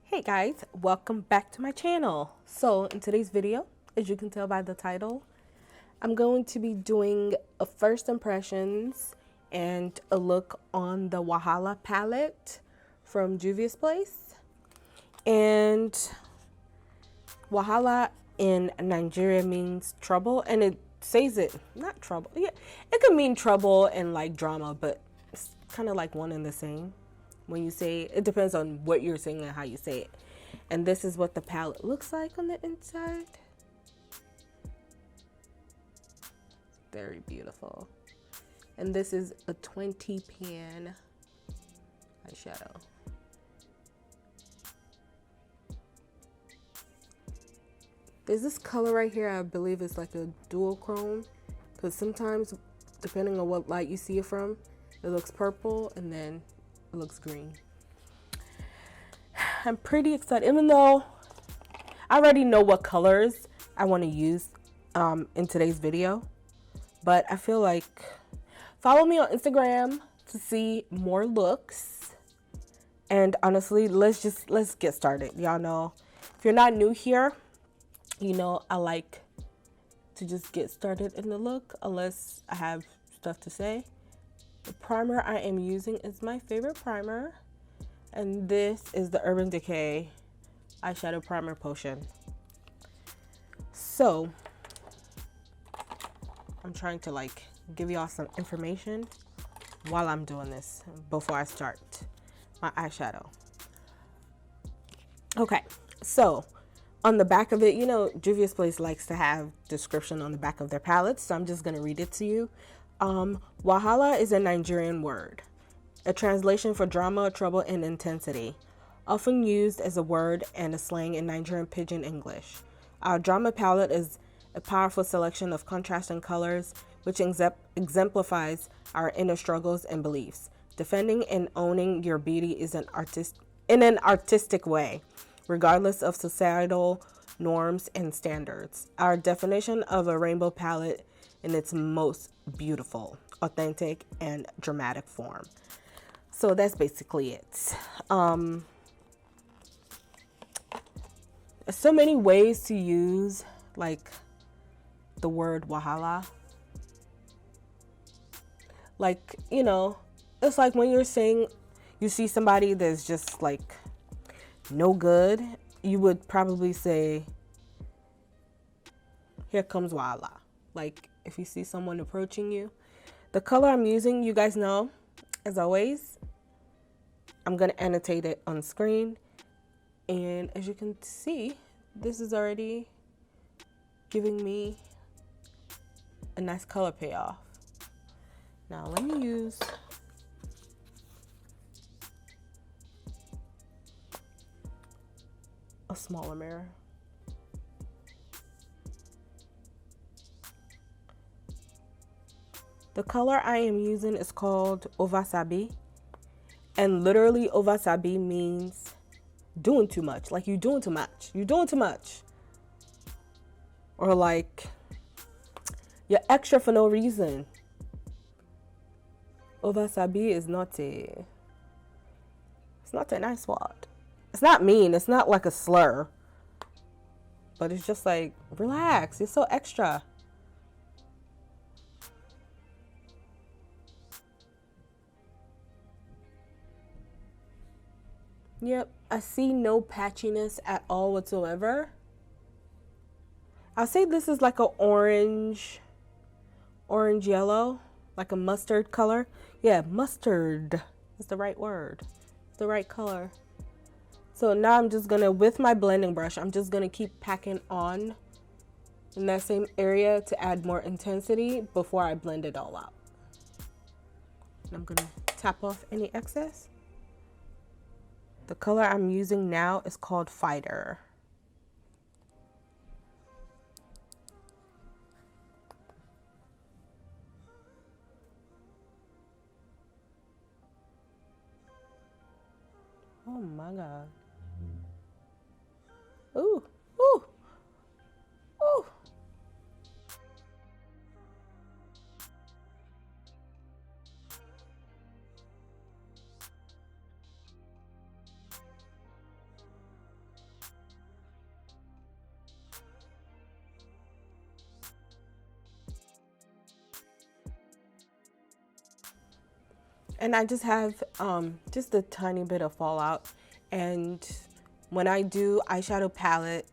Hey guys, welcome back to my channel. So in today's video, as you can tell by the title, I'm going to be doing a first impressions and a look on the Wahala palette from JUVIA'S. And Wahala in Nigeria means trouble, and it says it, not trouble. Yeah, it could mean trouble and like drama, but it's kind of like one and the same. When you say it, depends on what you're saying and how you say it. And this is what the palette looks like on the inside. Very beautiful. And this is a 20 pan eyeshadow. There's this color right here, I believe it's like a dual chrome, because sometimes depending on what light you see it from, it looks purple and then it looks green. I'm pretty excited, even though I already know what colors I want to use in today's video, but I feel like follow me on Instagram to see more looks. And honestly, let's get started. Y'all know, if you're not new here, you know I like to just get started in the look unless I have stuff to say. The primer I am using is my favorite primer, and this is the Urban Decay eyeshadow primer potion. So I'm trying to like give y'all some information while I'm doing this before I start my eyeshadow. Okay, so on the back of it, you know, JUVIA'S likes to have description on the back of their palettes, so I'm just gonna read it to you. Wahala is a Nigerian word, a translation for drama, trouble, and intensity, often used as a word and a slang in Nigerian Pidgin English. Our drama palette is a powerful selection of contrasting colors, which exemplifies our inner struggles and beliefs. Defending and owning your beauty is in an artistic way, regardless of societal norms and standards. Our definition of a rainbow palette in its most beautiful, authentic, and dramatic form. So that's basically it. So many ways to use like the word wahala. Like, you know, it's like when you're saying you see somebody that's just like no good, you would probably say, here comes wahala. Like if you see someone approaching you. The color I'm using, you guys know, as always, I'm going to annotate it on screen. And as you can see, this is already giving me a nice color payoff. Now let me use a smaller mirror. The color I am using is called Ovasabi. And literally Ovasabi means doing too much. Like you're doing too much. You're doing too much. Or like you're extra for no reason. Ovasabi is not a nice word. It's not mean. It's not like a slur. But it's just like, relax. You're so extra. Yep, I see no patchiness at all whatsoever. I'll say this is like a orange yellow, like a mustard color. Yeah, mustard is the right word. It's the right color. So now I'm just gonna, with my blending brush, I'm just gonna keep packing on in that same area to add more intensity before I blend it all out. And I'm gonna tap off any excess. The color I'm using now is called Fighter. Oh my God. Ooh, ooh, ooh. And I just have just a tiny bit of fallout. And when I do eyeshadow palette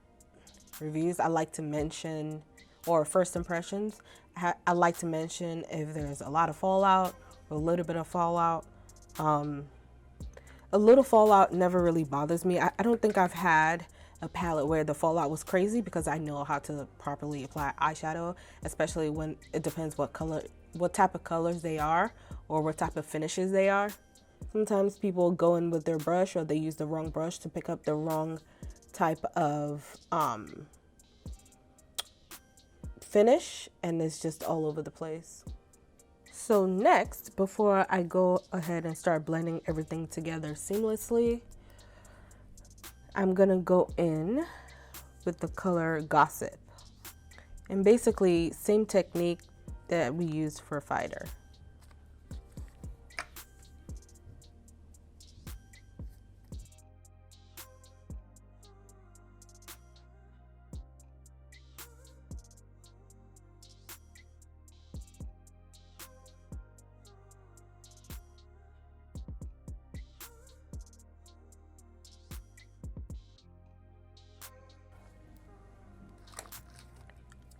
reviews, I like to mention, or first impressions, I like to mention if there's a lot of fallout or a little bit of fallout. A little fallout never really bothers me. I don't think I've had a palette where the fallout was crazy because I know how to properly apply eyeshadow, especially when it depends what color, what type of colors they are or what type of finishes they are. Sometimes people go in with their brush or they use the wrong brush to pick up the wrong type of finish, and it's just all over the place. So next, before I go ahead and start blending everything together seamlessly, I'm gonna go in with the color Gossip. And basically, same technique that we used for Fighter.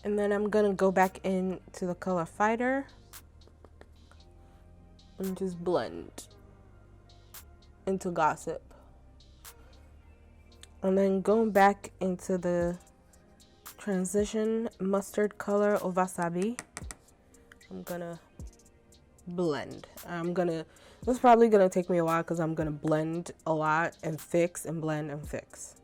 And then I'm gonna go back into the color Fighter and just blend into Gossip. And then going back into the transition mustard color of Wasabi, I'm gonna blend. It's probably gonna take me a while because I'm gonna blend a lot and fix and blend and fix.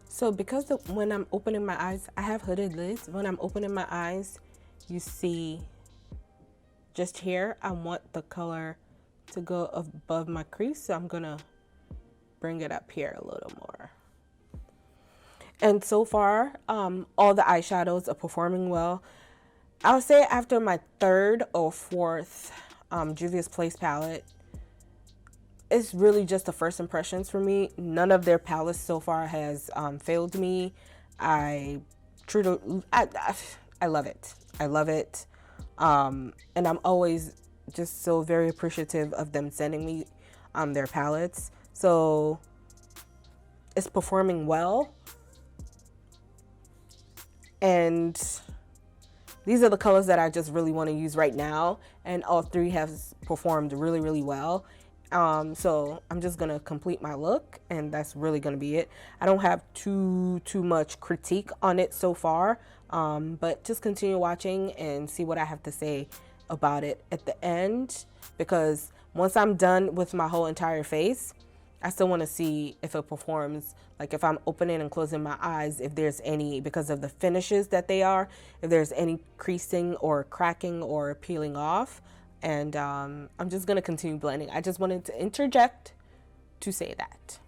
So because when I'm opening my eyes, I have hooded lids. When I'm opening my eyes, you see just here, I want the color to go above my crease. So I'm gonna bring it up here a little more. And so far, all the eyeshadows are performing well. I would say after my third or fourth Juvia's Place palette, it's really just the first impressions for me. None of their palettes so far has failed me. I love it. I love it. And I'm always just so very appreciative of them sending me their palettes. So it's performing well. And these are the colors that I just really want to use right now. And all three have performed really, really well. So I'm just gonna complete my look, and that's really gonna be it. I don't have too much critique on it so far, but just continue watching and see what I have to say about it at the end, because once I'm done with my whole entire face, I still want to see if it performs, like if I'm opening and closing my eyes, if there's any, because of the finishes that they are, if there's any creasing or cracking or peeling off. And I'm just going to continue blending. I just wanted to interject to say that.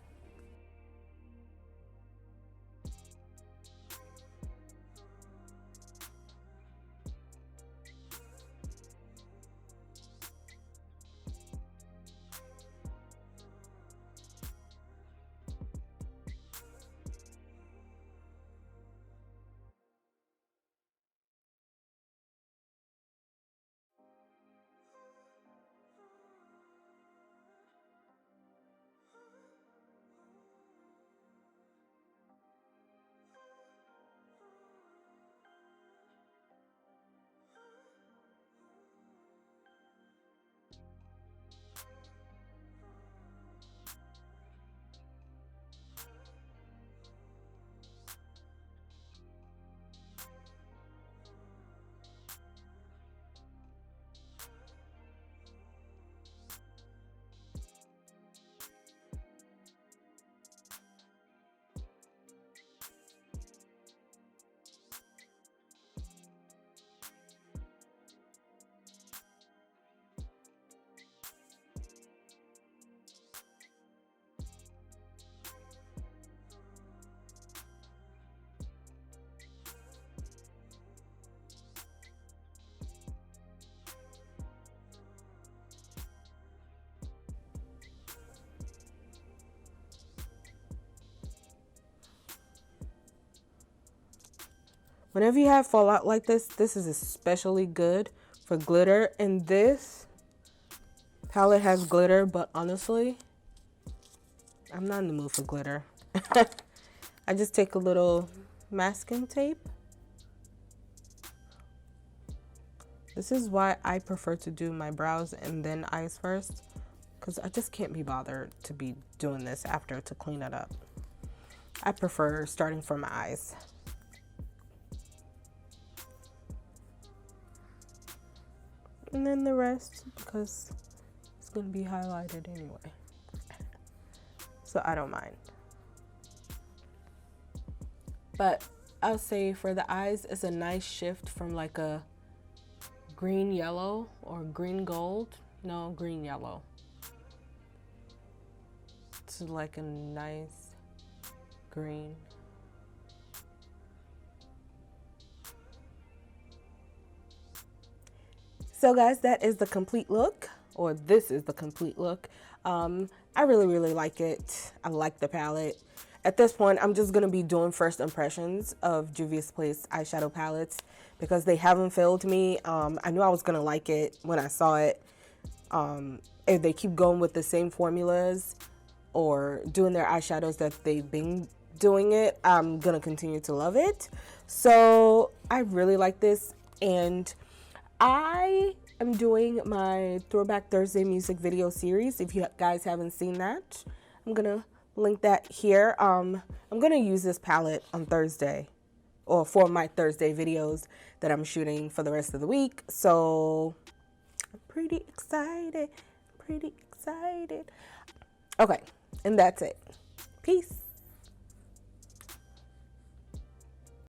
Whenever you have fallout like this is especially good for glitter. And this palette has glitter, but honestly, I'm not in the mood for glitter. I just take a little masking tape. This is why I prefer to do my brows and then eyes first, because I just can't be bothered to be doing this after to clean it up. I prefer starting from my eyes. And then the rest, because it's going to be highlighted anyway. So I don't mind. But I'll say for the eyes, it's a nice shift from like a green yellow or green gold. No, green yellow. It's like a nice green. So guys, that is the complete look, or this is the complete look. I really like it. I like the palette. At this point, I'm just gonna be doing first impressions of Juvia's Place eyeshadow palettes because they haven't failed me. I knew I was gonna like it when I saw it. If they keep going with the same formulas or doing their eyeshadows that they've been doing it, I'm gonna continue to love it. So I really like this, and I am doing my Throwback Thursday music video series. If you guys haven't seen that, I'm gonna link that here. I'm gonna use this palette on Thursday, or for my Thursday videos that I'm shooting for the rest of the week. So I'm pretty excited, Okay, and that's it. Peace.